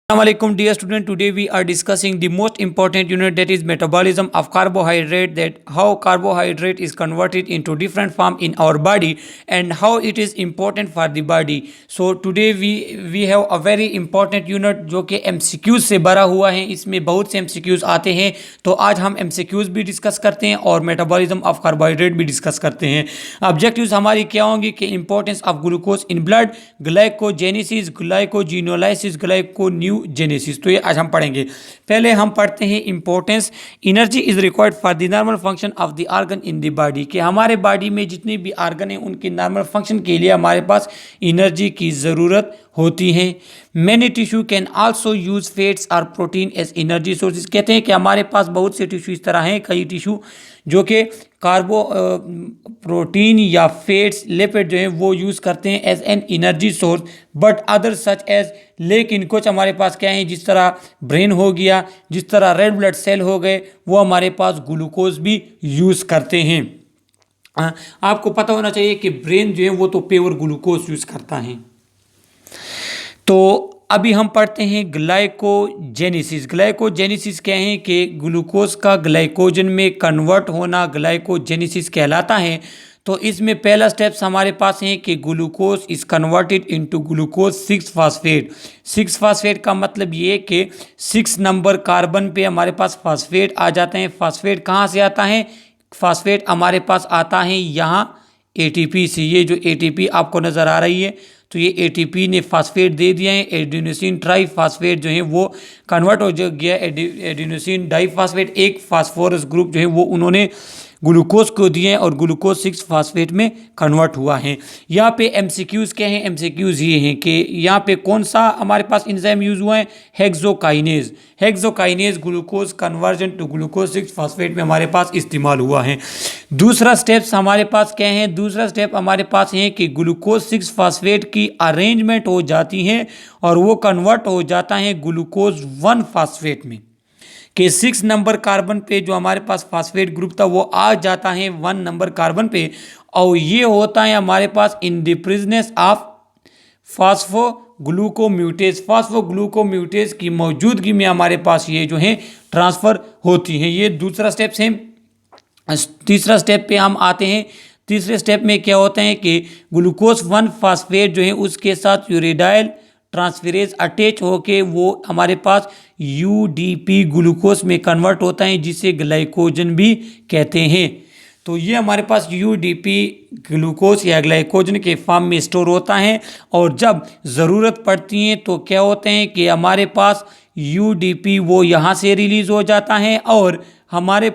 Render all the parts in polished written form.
Assalamualaikum dear student, today we are discussing the most important unit, that is metabolism of carbohydrate, that how carbohydrate is converted into different form in our body and how it is important for the body. So today we have a very important unit जो कि MCQs से भरा हुआ है, इसमें बहुत से MCQs आते हैं। तो आज हम MCQs भी डिस्कस करते हैं और मेटाबॉलिज्म ऑफ कार्बोहाइड्रेट भी डिस्कस करते हैं। ऑब्जेक्टिव्स हमारी क्या होंगी कि importance of glucose in blood, glycogenesis, glycogenolysis, ग्लाइकोन्यूजेनेसिस। तो ये आज हम पढ़ेंगे। पहले हम पढ़ते हैं importance. Energy is required for the normal function of the organ in the body, कि हमारे बॉडी में जितने भी ऑर्गन हैं उनके नॉर्मल फंक्शन के लिए हमारे पास एनर्जी की ज़रूरत होती है। Many tissue can also use fats और प्रोटीन एज एनर्जी सोर्सेज। कहते हैं कि हमारे पास बहुत से टिश्यू इस तरह हैं, कई टिश्यू जो कि प्रोटीन या फैट्स, लिपिड जो हैं वो यूज़ करते हैं as an energy source, but other such as, लेकिन कुछ हमारे पास क्या है, जिस तरह ब्रेन हो गया, जिस तरह रेड ब्लड सेल हो गए, वो हमारे पास ग्लूकोज भी यूज़ करते हैं। आपको पता होना चाहिए कि ब्रेन जो है वो तो प्योर ग्लूकोज यूज़ करता है। तो अभी हम पढ़ते हैं ग्लाइकोजेनेसिस। ग्लाइकोजेनेसिस क्या है कि ग्लूकोज का ग्लाइकोजन में कन्वर्ट होना ग्लाइकोजेनेसिस कहलाता है। तो इसमें पहला स्टेप्स हमारे पास है कि glucose is converted into glucose six phosphate. Six phosphate का मतलब ये है कि 6 नंबर कार्बन पे हमारे पास फास्फेट आ जाते हैं। फास्फेट कहाँ से आता है? फास्फेट हमारे पास आता है यहाँ ATP से। ये जो ATP आपको नज़र आ रही है, तो ये ATP ने फास्फेट दे दिया है। एडिनोसिन ट्राईफास्फेट जो है वो कन्वर्ट हो गया एडिनोसिन डाईफास्फेट, एक फास्फोरस ग्रुप जो है वो उन्होंने ग्लूकोज को दिए हैं और ग्लूकोज 6-फास्फेट में कन्वर्ट हुआ है। यहाँ पे MCQs क्या हैं? MCQs ये हैं कि यहाँ पे कौन सा हमारे पास एंजाइम यूज़ हुआ है? Hexokinase. Hexokinase glucose conversion to glucose six phosphate में हमारे पास इस्तेमाल हुआ है। दूसरा स्टेप्स हमारे पास क्या है? दूसरा स्टेप हमारे पास है कि ग्लूकोज 6-फास्फेट की अरेंजमेंट हो जाती है और वो कन्वर्ट हो जाता है ग्लूकोज 1-फास्फेट में, कि 6 नंबर कार्बन पे जो हमारे पास फास्फेट ग्रुप था वो आ जाता है 1 नंबर कार्बन पे, और ये होता है हमारे पास इन द प्रेजेंस ऑफ फास्फोग्लूकोम्यूटेज। फास्फोग्लूकोम्यूटेज की मौजूदगी में हमारे पास ये जो है ट्रांसफ़र होती हैं। ये दूसरा स्टेप्स है। तीसरा स्टेप पे हम आते हैं। तीसरे स्टेप में क्या होता है कि ग्लूकोज 1-फास्फेट जो है उसके साथ यूरिडाइल ट्रांसफेरेज अटैच होके वो हमारे पास UDP ग्लूकोज में कन्वर्ट होता है, जिसे ग्लाइकोजन भी कहते हैं। तो ये हमारे पास UDP ग्लूकोज या ग्लाइकोजन के फॉर्म में स्टोर होता है, और जब ज़रूरत पड़ती है तो क्या होते हैं कि हमारे पास UDP वो यहाँ से रिलीज़ हो जाता है, और हमारे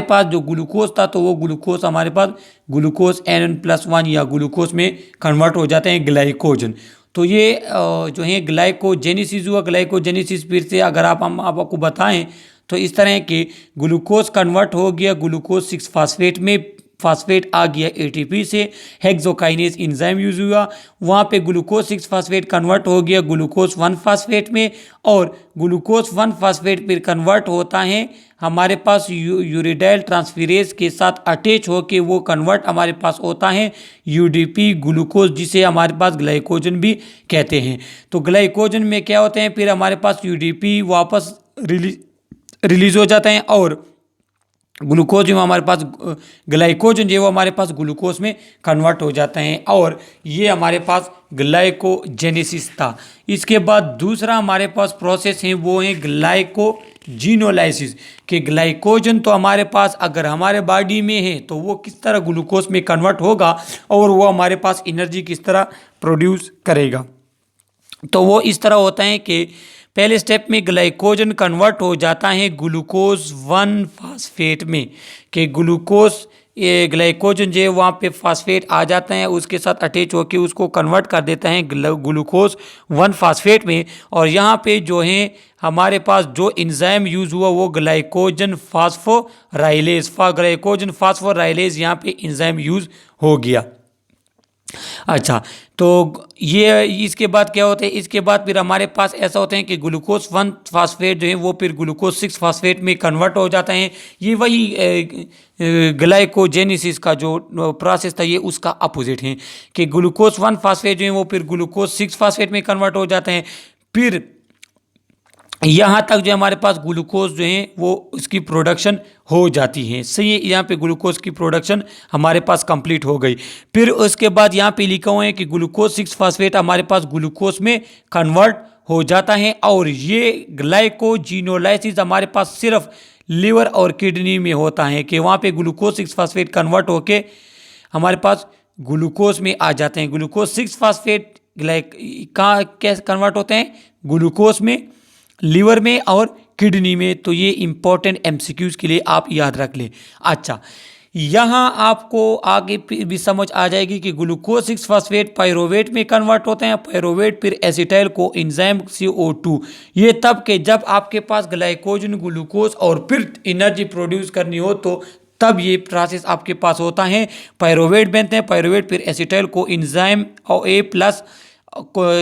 पास जो ग्लूकोज था तो वो ग्लूकोज हमारे पास ग्लूकोज N+1 या ग्लूकोज में कन्वर्ट हो जाते हैं ग्लाइकोजन। तो ये जो है ग्लाइकोजेनेसिस हुआ। ग्लाइकोजेनेसिस फिर से अगर हम आपको बताएं तो इस तरह के ग्लूकोज कन्वर्ट हो गया ग्लूकोज 6-फास्फेट में, फास्फेट आ गया ATP से, हेक्सोकाइनेज एंजाइम यूज हुआ, वहाँ पे ग्लूकोज 6-फास्फेट कन्वर्ट हो गया ग्लूकोज 1-फास्फेट में, और ग्लूकोज 1-फास्फेट फिर कन्वर्ट होता है हमारे पास यूरिडाइल ट्रांसफेरेज के साथ अटैच होके वो कन्वर्ट हमारे पास होता है UDP ग्लूकोज, जिसे हमारे पास ग्लाइकोजन भी कहते हैं। तो ग्लाइकोजन में क्या होते हैं, फिर हमारे पास UDP वापस रिलीज हो जाता है, और ग्लूकोज जो हमारे पास ग्लाइकोजन जो वो हमारे पास ग्लूकोज में कन्वर्ट हो जाते हैं, और ये हमारे पास ग्लाइकोजेनेसिस था। इसके बाद दूसरा हमारे पास प्रोसेस है वो है ग्लाइकोजिनोलाइसिस, कि ग्लाइकोजन तो हमारे पास अगर हमारे बॉडी में है तो वो किस तरह ग्लूकोज में कन्वर्ट होगा और वो हमारे पास एनर्जी किस तरह प्रोड्यूस करेगा। तो वो इस तरह होता है कि पहले स्टेप में ग्लाइकोजन कन्वर्ट हो जाता है ग्लूकोज 1-फास्फेट में, कि ग्लाइकोजन जो है वहाँ पे फास्फेट आ जाता है, उसके साथ अटैच होकर उसको कन्वर्ट कर देता है ग्लूकोज 1-फास्फेट में, और यहाँ पे जो है हमारे पास जो एंजाइम यूज़ हुआ वो ग्लाइकोजन फास्फोराइलेज यहाँ पे एंजाइम यूज़ हो गया। अच्छा, तो ये इसके बाद क्या होता है, इसके बाद फिर हमारे पास ऐसा होता है कि ग्लूकोज 1 फास्फेट जो है वो फिर ग्लूकोज 6 फास्फेट में कन्वर्ट हो जाता है। ये वही ग्लाइकोजेनेसिस का जो प्रोसेस था ये उसका अपोजिट है कि ग्लूकोज 1 फास्फेट जो है वो फिर ग्लूकोज 6 फास्फेट में कन्वर्ट हो जाते हैं। फिर यहाँ तक जो हमारे पास ग्लूकोज जो है वो उसकी प्रोडक्शन हो जाती है। सही है, यहाँ पे ग्लूकोज की प्रोडक्शन हमारे पास कंप्लीट हो गई। फिर उसके बाद यहाँ पे लिखा हुआ है कि ग्लूकोज 6 फास्फेट हमारे पास ग्लूकोज में कन्वर्ट हो जाता है और ये ग्लाइकोजिनोलाइसिस हमारे पास सिर्फ लिवर और किडनी में होता है कि वहाँ पे ग्लूकोज 6 फास्फेट कन्वर्ट होके हमारे पास ग्लूकोज में आ जाते हैं। ग्लूकोज 6 फास्फेट कहाँ कैसे कन्वर्ट होते हैं, ग्लूकोज में, लिवर में और किडनी में। तो ये इंपॉर्टेंट एमसीक्यूज के लिए आप याद रख लें। अच्छा, यहाँ आपको आगे भी समझ आ जाएगी कि ग्लूकोज 6 फास्फेट पायरोवेट में कन्वर्ट होते हैं। पायरोवेट फिर एसिटाइल को एंजाइम CO2, ये तब के जब आपके पास ग्लाइकोजन, ग्लूकोज और फिर एनर्जी प्रोड्यूस करनी हो तो तब ये प्रोसेस आपके पास होता है। पायरोवेट बनते हैं, पायरोवेट फिर एसिटाइल को एंजाइम और A+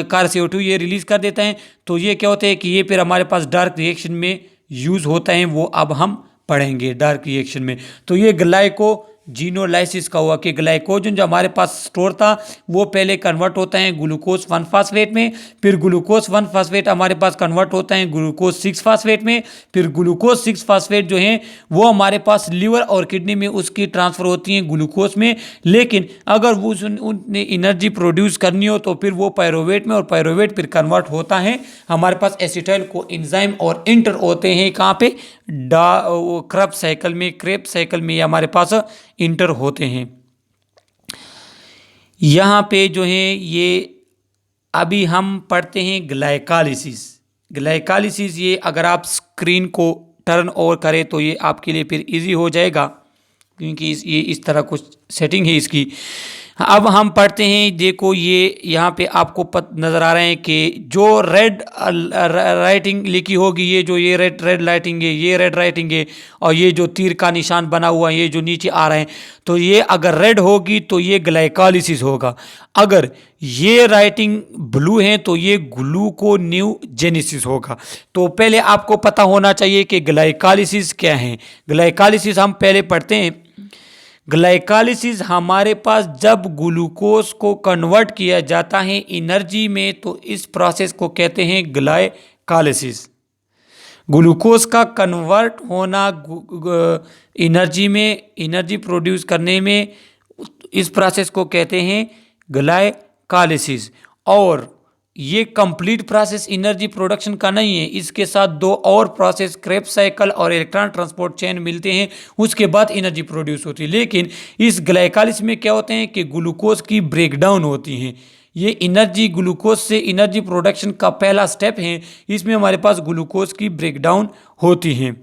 कार CO2 ये रिलीज कर देता है। तो ये क्या होता है कि ये फिर हमारे पास डार्क रिएक्शन में यूज होता है, वो अब हम पढ़ेंगे डार्क रिएक्शन में। तो ये ग्लाइकोजिनोलाइसिस का हुआ कि ग्लाइकोजन जो हमारे पास स्टोर था वो पहले कन्वर्ट होता है ग्लूकोज 1 फास्फेट में, फिर ग्लूकोज 1 फास्फेट हमारे पास कन्वर्ट होता है ग्लूकोज 6 फास्फेट में, फिर ग्लूकोज 6 फास्फेट जो है वो हमारे पास लिवर और किडनी में उसकी ट्रांसफर होती है ग्लूकोज में। लेकिन अगर वो उन्हें एनर्जी प्रोड्यूस करनी हो तो फिर वो पायरोवेट में, और पायरोवेट फिर कन्वर्ट होता है हमारे पास एसिटाइल को एंजाइम और इंटर होते हैं कहाँ पे, क्रेब्स साइकिल में ये हमारे पास इंटर होते हैं। यहाँ पे जो है ये अभी हम पढ़ते हैं ग्लाइकालिसिस। ग्लाइकालिसिस ये अगर आप स्क्रीन को टर्न ओवर करें तो ये आपके लिए फिर इजी हो जाएगा क्योंकि ये इस तरह कुछ सेटिंग है इसकी। अब हम पढ़ते हैं, देखो ये यहाँ पे आपको नज़र आ रहे हैं कि जो रेड राइटिंग लिखी होगी, ये जो ये रेड राइटिंग है, ये रेड राइटिंग है, और ये जो तीर का निशान बना हुआ है, ये जो नीचे आ रहे हैं, तो ये अगर रेड होगी तो ये ग्लाइकोलाइसिस होगा। अगर ये राइटिंग ब्लू है तो ये ग्लूकोन्यूजेनेसिस होगा। तो पहले आपको पता होना चाहिए कि ग्लाइकोलाइसिस क्या है। ग्लाइकोलाइसिस हम पहले पढ़ते हैं। ग्लाइकोलाइसिस हमारे पास जब ग्लूकोज को कन्वर्ट किया जाता है एनर्जी में तो इस प्रोसेस को कहते हैं ग्लाइकोलाइसिस। ग्लूकोज का कन्वर्ट होना एनर्जी में, एनर्जी प्रोड्यूस करने में, इस प्रोसेस को कहते हैं ग्लाइकोलाइसिस। और ये कंप्लीट प्रोसेस एनर्जी प्रोडक्शन का नहीं है, इसके साथ दो और प्रोसेस क्रेब्स साइकिल और इलेक्ट्रॉन ट्रांसपोर्ट चेन मिलते हैं, उसके बाद एनर्जी प्रोड्यूस होती है। लेकिन इस ग्लाइकोलाइसिस में क्या होते हैं कि ग्लूकोज की ब्रेकडाउन होती है। ये एनर्जी ग्लूकोज से एनर्जी प्रोडक्शन का पहला स्टेप है, इसमें हमारे पास ग्लूकोज की ब्रेकडाउन होती है।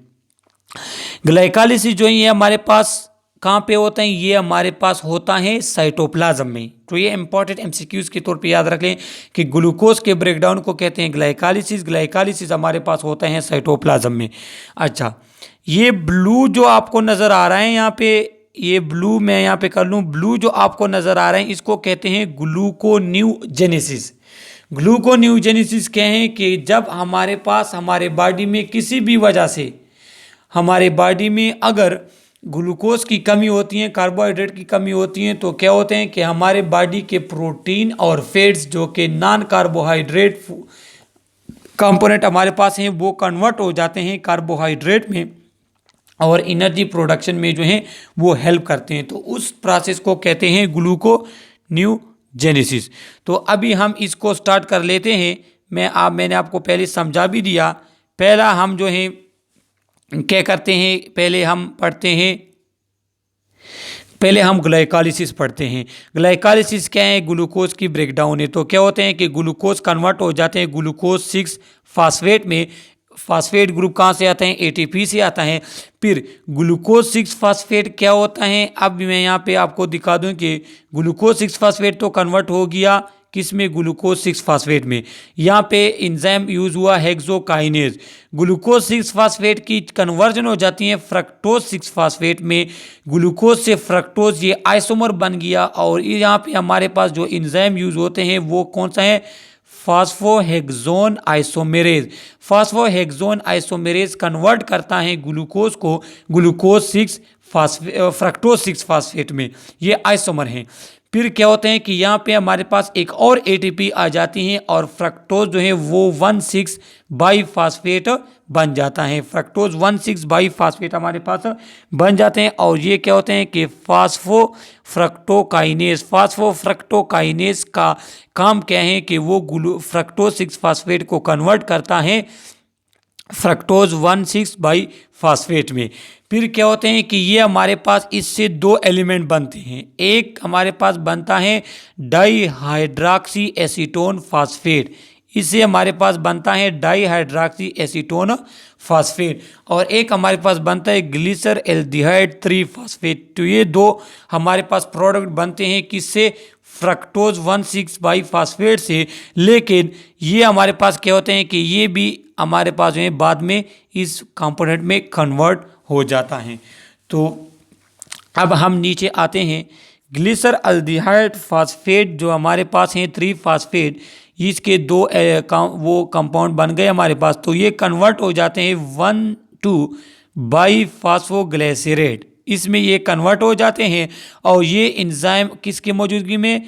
ग्लाइकोलाइसिस जो है ये हमारे पास कहाँ पे होता है, ये हमारे पास होता है साइटोप्लाज्म में। तो ये इंपॉर्टेंट एमसीक्यूज के तौर पे याद रख लें कि ग्लूकोज के ब्रेकडाउन को कहते हैं ग्लाइकोलाइसिस। ग्लाइकोलाइसिस हमारे पास होता है साइटोप्लाज्म में। अच्छा, ये ब्लू जो आपको नज़र आ रहा है यहाँ पे, ये ब्लू मैं यहाँ पे कर लूँ, ब्लू जो आपको नज़र आ रहे हैं इसको कहते हैं ग्लूकोन्यूजेनेसिस। ग्लूकोन्यूजेनेसिस क्या है कि जब हमारे पास हमारे बॉडी में किसी भी वजह से हमारे बॉडी में अगर ग्लूकोज की कमी होती है, कार्बोहाइड्रेट की कमी होती है, तो क्या होते हैं कि हमारे बॉडी के प्रोटीन और फैट्स जो कि नॉन कार्बोहाइड्रेट कंपोनेंट हमारे पास हैं वो कन्वर्ट हो जाते हैं कार्बोहाइड्रेट में और एनर्जी प्रोडक्शन में जो है वो हेल्प करते हैं। तो उस प्रोसेस को कहते हैं ग्लूकोन्यूजेनेसिस। तो अभी हम इसको स्टार्ट कर लेते हैं। मैंने आपको पहले समझा भी दिया। पहला हम जो है क्या करते हैं, पहले हम पढ़ते हैं, पहले हम ग्लाइकोलाइसिस पढ़ते हैं। ग्लाइकोलाइसिस क्या है, ग्लूकोज की ब्रेकडाउन है। तो क्या होते हैं कि ग्लूकोज कन्वर्ट हो जाते हैं ग्लूकोज 6 फास्फेट में। फास्फेट ग्रुप कहाँ से आता है, ATP से आता है। फिर ग्लूकोज 6 फास्फेट क्या होता है, अब मैं यहाँ पे आपको दिखा दूँ कि ग्लूकोज 6 फास्फेट तो कन्वर्ट हो गया किस में, ग्लूकोज 6 फास्फेट में। यहाँ पे एंजाइम यूज हुआ हेक्सोकाइनेज। ग्लूकोज 6 फास्फेट की कन्वर्जन हो जाती है फ्रक्टोज 6 फास्फेट में। ग्लूकोज से फ्रक्टोज ये आइसोमर बन गया और यहाँ पे हमारे पास जो एंजाइम यूज होते हैं वो कौन सा है, फास्फोहेक्सोन आइसोमेरेज। फास्फोहेक्सोन आइसोमेरेज कन्वर्ट करता है ग्लूकोज को ग्लूकोज 6 फ्रक्टोज 6 फास्फेट में। ये आइसोमर हैं। फिर क्या होते हैं कि यहाँ पे हमारे पास एक और एटीपी आ जाती है और फ्रक्टोज जो है वो 1,6 बाई फास्फेट बन जाता है। फ्रक्टोज 1,6 बाई फास्फेट हमारे पास बन जाते हैं और ये क्या होते हैं कि फास्फोफ्रक्टोकाइनेज। फास्फोफ्रक्टोकाइनेज का काम क्या है कि वो फ्रक्टोज 6 फास्फेट को कन्वर्ट करता है फ्रक्टोज 1,6 बाई फास्फेट में। फिर क्या होते हैं कि ये हमारे पास इससे दो एलिमेंट बनते हैं। एक हमारे पास बनता है डाईहाइड्रॉक्सी एसीटोन फास्फेट, इससे हमारे पास बनता है डाईहाइड्रॉक्सी एसीटोन फास्फेट, और एक हमारे पास बनता है ग्लिसर एल्डिहाइड 3 फास्फेट। तो ये दो हमारे पास प्रोडक्ट बनते हैं किससे, फ्रक्टोज 1,6 बाई फास्फेट से। लेकिन ये हमारे पास क्या होते हैं कि ये भी हमारे पास जो है बाद में इस कंपोनेंट में कन्वर्ट हो जाता है। तो अब हम नीचे आते हैं, ग्लिसर एल्डिहाइड फास्फेट जो हमारे पास हैं 3 फास्फेट, इसके दो वो कंपाउंड बन गए हमारे पास। तो ये कन्वर्ट हो जाते हैं 1,2 बाई फास्फोग्लिसरेट, इसमें ये कन्वर्ट हो जाते हैं। और ये एंजाइम किसकी मौजूदगी में,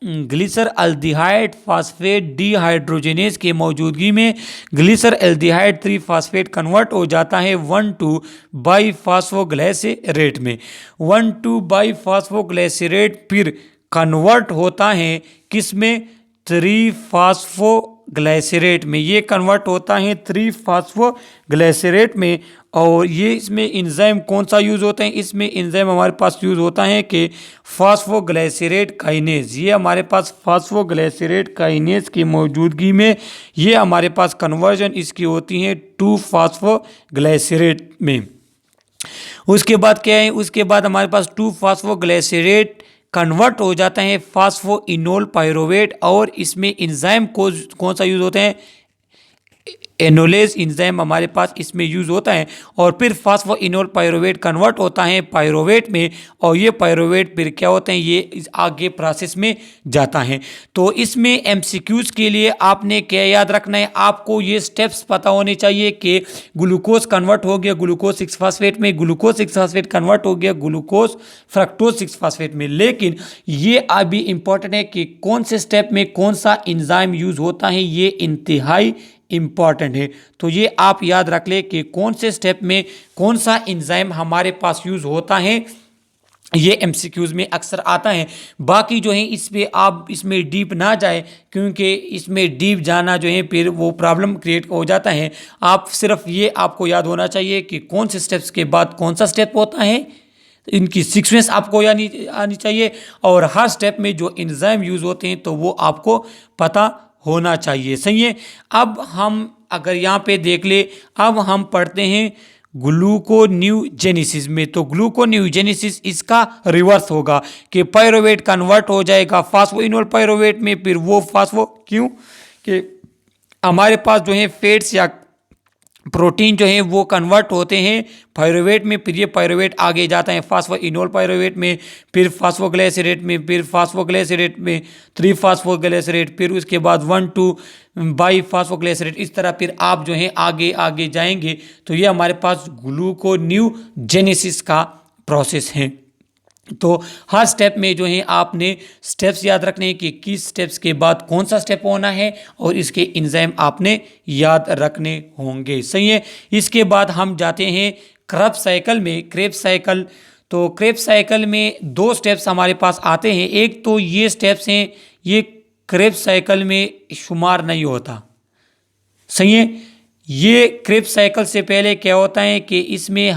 ग्लिसर एल्डिहाइड फास्फेट डिहाइड्रोजनेज के मौजूदगी में ग्लिसर एल्डिहाइड 3 फास्फेट कन्वर्ट हो जाता है 1,2 बाई फास्फोग्लिसरेट में। 1,2 बाई फास्फोग्लिसरेट फिर कन्वर्ट होता है किस में, 3 फास्फोग्लिसरेट में। ये कन्वर्ट होता है 3 फास्फोग्लिसरेट में। और ये इसमें एंजाइम कौन सा यूज़ होता है, इसमें एंजाइम हमारे पास यूज़ होता है कि फास्फोग्लिसरेट काइनेज। ये हमारे पास फास्फोग्लिसरेट काइनेज की मौजूदगी में ये हमारे पास कन्वर्जन इसकी होती है 2 फास्फोग्लिसरेट में। उसके बाद क्या है, उसके बाद हमारे पास 2 फास्फोग्लिसरेट कन्वर्ट हो जाता है फास्फोइनोल पायरोवेट, और इसमें एंजाइम को कौन सा यूज़ होता है, एनोलेज एंजाइम हमारे पास इसमें यूज होता है। और फिर फास्फोइनोल पायरोवेट कन्वर्ट होता है पायरोवेट में, और ये पायरोवेट फिर क्या होते हैं, ये आगे प्रोसेस में जाता है। तो इसमें एमसीक्यूज के लिए आपने क्या याद रखना है, आपको ये स्टेप्स पता होने चाहिए कि ग्लूकोज कन्वर्ट हो गया ग्लूकोज 6 फास्फेट में, ग्लूकोज 6 फास्फेट कन्वर्ट हो गया ग्लूकोज फ्रक्टोज 6 फास्फेट में। लेकिन ये अभी इंपॉर्टेंट है कि कौन से स्टेप में कौन सा एंजाइम यूज होता है, ये इंतहाई इंपॉर्टेंट है। तो ये आप याद रख ले कि कौन से स्टेप में कौन सा एंजाइम हमारे पास यूज होता है, ये एमसीक्यूज में अक्सर आता है। बाकी जो है इस पे आप इसमें डीप ना जाए, क्योंकि इसमें डीप जाना जो है फिर वो प्रॉब्लम क्रिएट हो जाता है। आप सिर्फ ये आपको याद होना चाहिए कि कौन से स्टेप्स के बाद कौन सा स्टेप होता है, इनकी सीक्वेंस आपको आनी चाहिए, और हर स्टेप में जो एंजाइम यूज होते हैं तो वो आपको पता होना चाहिए। सही है। अब हम अगर यहाँ पे देख ले, अब हम पढ़ते हैं ग्लूकोन्यूजेनेसिस में। तो ग्लूकोन्यूजेनेसिस इसका रिवर्स होगा कि पायरोवेट कन्वर्ट हो जाएगा फास्फोइनोल पायरोवेट में, फिर वो फास्फो क्यों कि हमारे पास जो है फैट्स या प्रोटीन जो है वो कन्वर्ट होते हैं पायरोवेट में, फिर ये पायरोवेट आगे जाता है फास्फोइनोल पायरोवेट में, फिर फास्फोग्लिसरेट में, फिर फास्फोग्लिसरेट में 3 फास्फोग्लिसरेट, फिर उसके बाद 1,2 बाई फास्फोग्लिसरेट। इस तरह फिर आप जो है आगे आगे जाएंगे। तो ये हमारे पास ग्लूकोन्यूजेनेसिस का प्रोसेस है। तो हर स्टेप में जो है आपने स्टेप्स याद रखने हैं कि किस स्टेप्स के बाद कौन सा स्टेप होना है, और इसके एंजाइम आपने याद रखने होंगे। सही है। इसके बाद हम जाते हैं क्रेब्स साइकिल में। क्रेब्स साइकिल, तो क्रेब्स साइकिल में 2 स्टेप्स हमारे पास आते हैं। एक तो ये स्टेप्स हैं, ये क्रेब्स साइकिल में शुमार नहीं होता। सही है। ये क्रेब्स साइकिल से पहले क्या होता है कि इसमें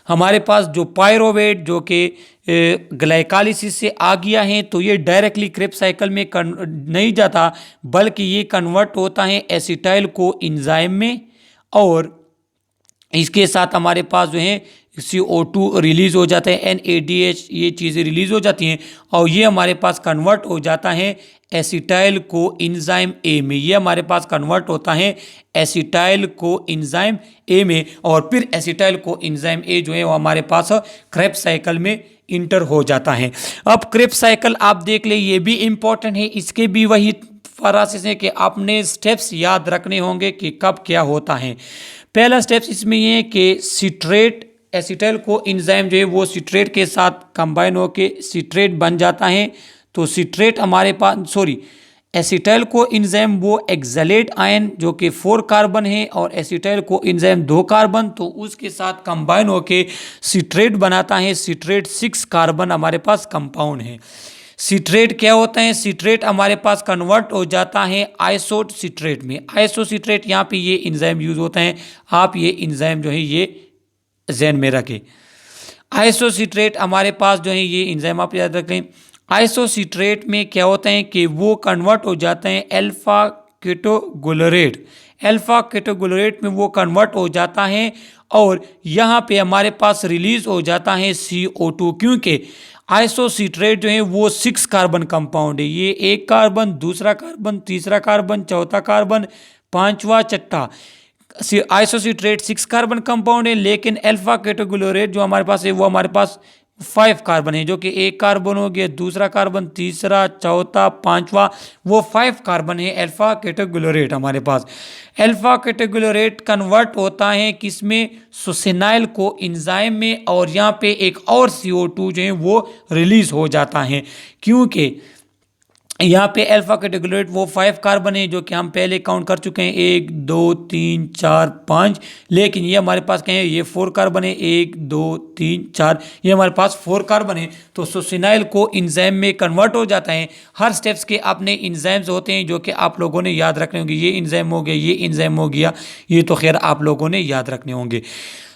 हमारे पास जो पायरोवेट जो कि ग्लाइकोलाइसिस से आ गया है, तो ये डायरेक्टली क्रेब्स साइकिल में नहीं जाता, बल्कि ये कन्वर्ट होता है एसिटाइल को एंजाइम में, और इसके साथ हमारे पास जो है CO2 रिलीज़ हो जाता है, NADH ये चीज़ें रिलीज़ हो जाती हैं और ये हमारे पास कन्वर्ट हो जाता है एसिटाइल को इंजाइम ए में। ये हमारे पास कन्वर्ट होता है एसिटाइल को इंजाइम ए में और फिर एसिटाइल को इंजाइम ए जो है वो हमारे पास क्रेब्स साइकिल में इंटर हो जाता है। अब क्रेब्स साइकिल आप देख ले, ये भी इंपॉर्टेंट है, इसके भी वही प्रोसेस है कि आपने स्टेप्स याद रखने होंगे कि कब क्या होता है। पहला स्टेप्स इसमें ये है कि सिट्रेट एसिटाइल को इंजाइम जो है वो सिट्रेट के साथ कंबाइन होके सिट्रेट बन जाता है। तो सिट्रेट हमारे पास एसिटाइल को इंजाइम वो एक्सलेट आयन जो कि 4 कार्बन है और एसिटाइल को इंजाइम 2 कार्बन, तो उसके साथ कंबाइन होके सिट्रेट बनाता है। सिट्रेट 6 कार्बन हमारे पास कंपाउंड है। सिट्रेट क्या होता है? सिट्रेट हमारे पास कन्वर्ट हो जाता है आइसो सिट्रेट में। आइसो सिट्रेट यहाँ पे ये इंजाइम यूज होता है, आप ये इंजाइम जो है ये ज़हन में रखें। आइसो सिट्रेट हमारे पास जो है ये इंजाइम आप याद रखें। आइसो सिट्रेट में क्या होता है कि वो कन्वर्ट हो जाते हैं अल्फा केटोगुलरेट। अल्फा केटोगुलरेट में वो कन्वर्ट हो जाता है और यहाँ पे हमारे पास रिलीज हो जाता है CO2, क्योंकि आइसोसिट्रेट जो है वो 6 कार्बन कंपाउंड है। ये 1 कार्बन, दूसरा कार्बन, तीसरा कार्बन, चौथा कार्बन, पांचवा, छठा। आइसोसिट्रेट 6 कार्बन कंपाउंड है, लेकिन अल्फा केटोगुलरेट जो हमारे पास है वो हमारे पास 5 कार्बन है, जो कि 1 कार्बन हो गया, दूसरा कार्बन, तीसरा, चौथा, पांचवा, वो 5 कार्बन है अल्फा केटोगुलरेट हमारे पास। अल्फा केटोगुलरेट कन्वर्ट होता है किसमें? सुसेनाइल को इंजाइम में और यहाँ पे एक और CO2 जो है वो रिलीज हो जाता है, क्योंकि यहाँ पे अल्फा केटोगुलरेट वो 5 कार्बन है जो कि हम पहले काउंट कर चुके हैं, 1 2 3 4 5, लेकिन ये हमारे पास क्या है? ये 4 कार्बन है, 1 2 3 4, ये हमारे पास 4 कार्बन है। तो सुसेनाइल को इंजाइम में कन्वर्ट हो जाता है। हर स्टेप्स के अपने इंजाइम्स होते हैं जो कि आप लोगों ने याद रखने होंगे। ये इंजाइम हो गया, ये इंजाइम हो गया, ये तो खैर आप लोगों ने याद रखने होंगे।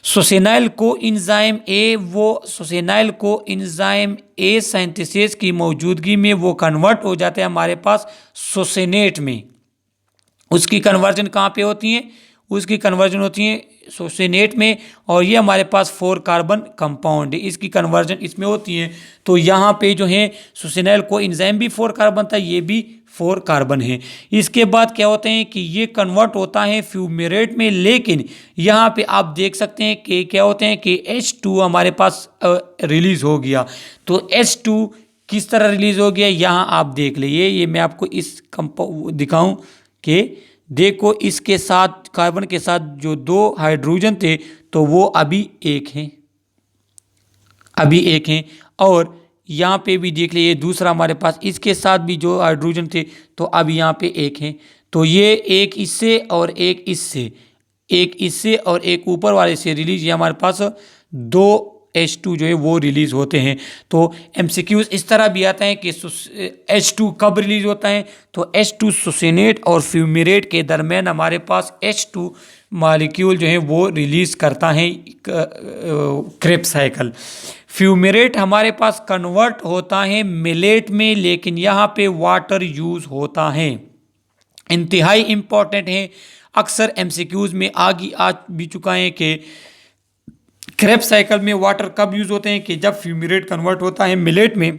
सुसेनाइल को इंजाइम ए, वो सुसेनाइल को इंजाइम ए सिंथेसिस की मौजूदगी में वो कन्वर्ट हो जाते हैं हमारे पास सुसेनेट में। उसकी कन्वर्जन कहाँ पे होती है? उसकी कन्वर्जन होती है सुसेनेट में और ये हमारे पास 4 कार्बन कंपाउंड है, इसकी कन्वर्जन इसमें होती है। तो यहाँ पे जो है सुसेनाइल को इंजाइम भी 4 कार्बन था, ये भी 4 कार्बन है। इसके बाद क्या होते हैं कि ये कन्वर्ट होता है फ्यूमेरेट में, लेकिन यहाँ पे आप देख सकते हैं कि क्या होते हैं कि H2 हमारे पास रिलीज हो गया। तो H2 किस तरह रिलीज हो गया यहाँ आप देख लीजिए। ये मैं आपको इस दिखाऊं कि देखो, इसके साथ कार्बन के साथ जो 2 हाइड्रोजन थे तो वो अभी एक हैं, और यहाँ पे भी देख लीजिए दूसरा हमारे पास इसके साथ भी जो हाइड्रोजन थे तो अब यहाँ पे एक हैं। तो ये एक इससे और एक इससे और एक ऊपर वाले से रिलीज, ये हमारे पास 2 H2 जो है वो रिलीज होते हैं। तो MCQs इस तरह भी आता है कि H2 कब रिलीज होता है? तो H2 सुसेनेट और फ्यूमेरेट के दरमियान हमारे पास H2 मॉलिक्यूल जो है वो रिलीज करता है क्रेब्स साइकिल। फ्यूमेरेट हमारे पास कन्वर्ट होता है मिलेट में, लेकिन यहाँ पे वाटर यूज होता है। इंतहाई इंपॉर्टेंट है, अक्सर MCQs में आगे आ भी चुका है कि क्रेब्स साइकिल में वाटर कब यूज होते हैं? कि जब फ्यूमेरेट कन्वर्ट होता है मिलेट में।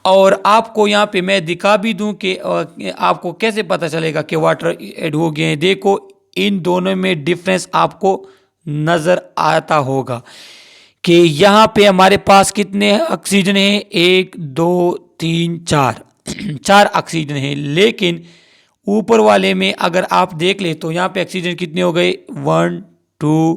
और आपको यहाँ पे मैं दिखा भी दूं कि आपको कैसे पता चलेगा कि वाटर ऐड हो गए हैं। देखो, इन दोनों में डिफरेंस आपको नजर आता होगा कि यहाँ पे हमारे पास कितने ऑक्सीजन हैं? 1 2 3 4 4 ऑक्सीजन है, लेकिन ऊपर वाले में अगर आप देख ले तो यहाँ पे ऑक्सीजन कितने हो गए? 1 2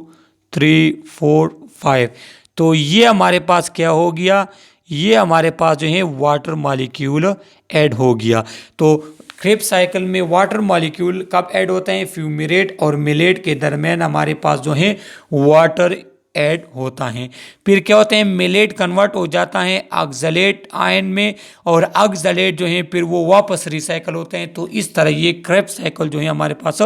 3 4 5। तो ये हमारे पास क्या हो गया? ये हमारे पास जो है वाटर मॉलिक्यूल ऐड हो गया। तो क्रेब्स साइकिल में वाटर मॉलिक्यूल कब ऐड होते हैं? फ्यूमेरेट और मिलेट के दरमियान हमारे पास जो है वाटर ऐड होता है। फिर क्या होते हैं? मिलेट कन्वर्ट हो जाता है ऑक्सलेट आयन में और ऑक्सलेट जो है फिर वो वापस रिसाइकल होते हैं। तो इस तरह ये क्रेब्स साइकिल जो है हमारे पास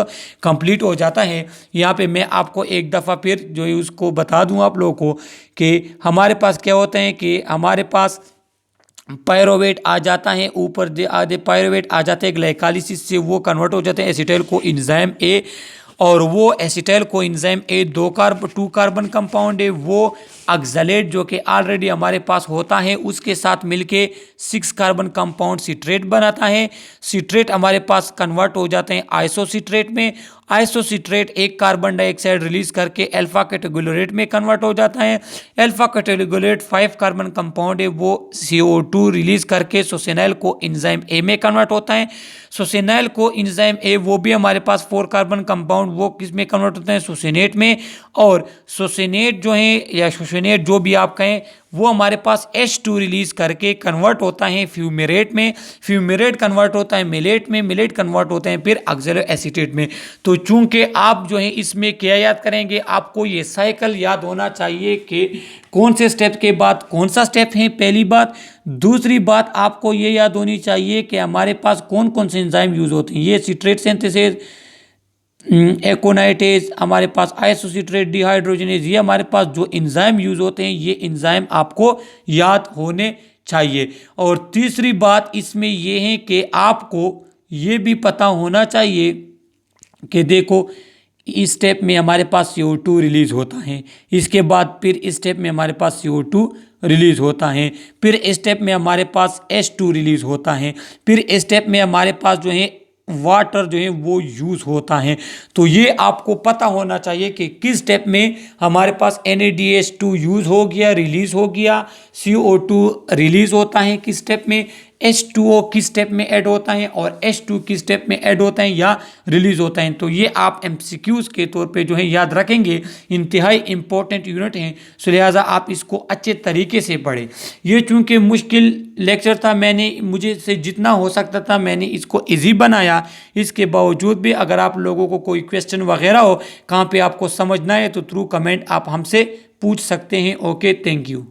कंप्लीट हो जाता है। यहाँ पे मैं आपको एक दफ़ा फिर जो है उसको बता दूँ आप लोगों को कि हमारे पास क्या होता है कि हमारे पास पायरोवेट आ जाता है, ऊपर आधे पायरोवेट आ जाते हैं ग्लाइकोलाइसिस से, वो कन्वर्ट हो जाते हैं एसिटाइल को इंजाइम ए और वो acetyl coenzyme A 2 carbon compound है, वो ऑक्सलेट जो कि ऑलरेडी हमारे पास होता है उसके साथ मिलके 6 कार्बन कंपाउंड सिट्रेट बनाता है। सिट्रेट हमारे पास कन्वर्ट हो जाते हैं आइसोसिट्रेट में। आइसोसिट्रेट एक कार्बन डाइऑक्साइड रिलीज करके अल्फा कैटेगोलेट में कन्वर्ट हो जाता है। अल्फा कैटेगोलेट 5 कार्बन कंपाउंड है, वो CO2 रिलीज करके सुसेनाइल को एंजाइम ए में कन्वर्ट होता है। सुसेनाइल को एंजाइम ए वो भी हमारे पास 4 कार्बन कंपाउंड वो किस में कन्वर्ट होते हैं, सुसेनेट में। और सुसेनेट जो है या सुसेनेट जो भी आप कहें वो हमारे पास H2 रिलीज करके कन्वर्ट होता है फ्यूमेरेट में। फ्यूमेरेट कन्वर्ट होता है मिलेट में, मिलेट कन्वर्ट होते हैं फिर ऑक्सैलिक एसीटेट में। तो चूंकि आप जो है इसमें क्या याद करेंगे, आपको ये साइकिल याद होना चाहिए कि कौन से स्टेप के बाद कौन सा स्टेप है, पहली बात। दूसरी बात आपको ये याद होनी चाहिए कि हमारे पास कौन कौन से एंजाइम यूज होते हैं। ये सिट्रेट सिंथेसिस, एकोनाइटेज, हमारे पास आइसोसिट्रेट डिहाइड्रोजनेज, ये हमारे पास जो एंजाइम यूज होते हैं ये एंजाइम आपको याद होने चाहिए। और तीसरी बात इसमें ये है कि आपको ये भी पता होना चाहिए कि देखो इस स्टेप में हमारे पास CO2 रिलीज होता है, इसके बाद फिर इस स्टेप में हमारे पास CO2 रिलीज होता है, फिर इस स्टेप में हमारे पास H2 रिलीज होता है, फिर इस स्टेप में हमारे पास जो है वाटर जो है वो यूज होता है। तो ये आपको पता होना चाहिए कि किस स्टेप में हमारे पास NADH2 यूज हो गया, रिलीज हो गया, CO2 रिलीज होता है किस स्टेप में, H2O किस स्टेप में ऐड होता है और H2 किस स्टेप में ऐड होता है या रिलीज होता है। तो ये आप MCQs के तौर पे जो है याद रखेंगे, इंतहाई इंपॉर्टेंट यूनिट हैं, सो लिहाजा आप इसको अच्छे तरीके से पढ़ें। ये चूंकि मुश्किल लेक्चर था, मैंने मुझे से जितना हो सकता था मैंने इसको इजी बनाया। इसके बावजूद भी अगर आप लोगों को कोई क्वेश्चन वगैरह हो, कहाँ पे आपको समझना है, तो थ्रू कमेंट आप हमसे पूछ सकते हैं। Okay, thank you.